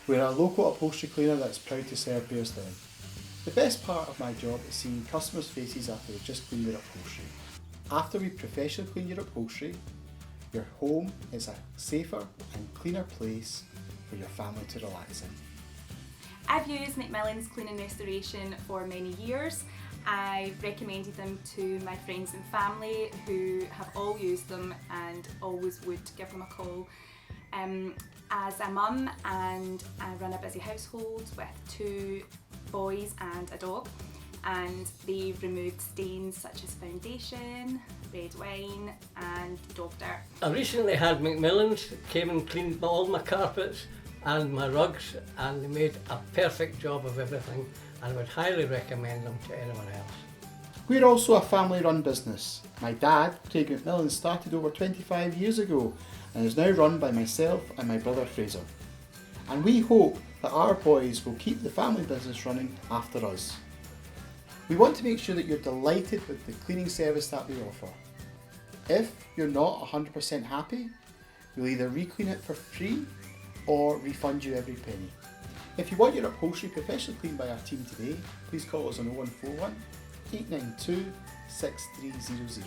We're a local upholstery cleaner that's proud to serve Bearsden. The best part of my job is seeing customers' faces after they've just cleaned their upholstery. After we've professionally cleaned your upholstery, your home is a safer and cleaner place for your family to relax in. I've used Mcmillans Cleaning Restoration for many years. I've recommended them to my friends and family who have all used them and always would give them a call. As a mum, and I run a busy household with 2 boys and a dog, and they've removed stains such as foundation, red wine and dog dirt. I recently had Mcmillans came and cleaned all my carpets and my rugs, and they made a perfect job of everything, and I would highly recommend them to anyone else. We're also a family-run business. My dad, Craig McMillan, started over 25 years ago and is now run by myself and my brother Fraser. And we hope that our boys will keep the family business running after us. We want to make sure that you're delighted with the cleaning service that we offer. If you're not 100% happy, we'll either re-clean it for free or refund you every penny. If you want your upholstery professionally cleaned by our team today, please call us on 0141 892 6300.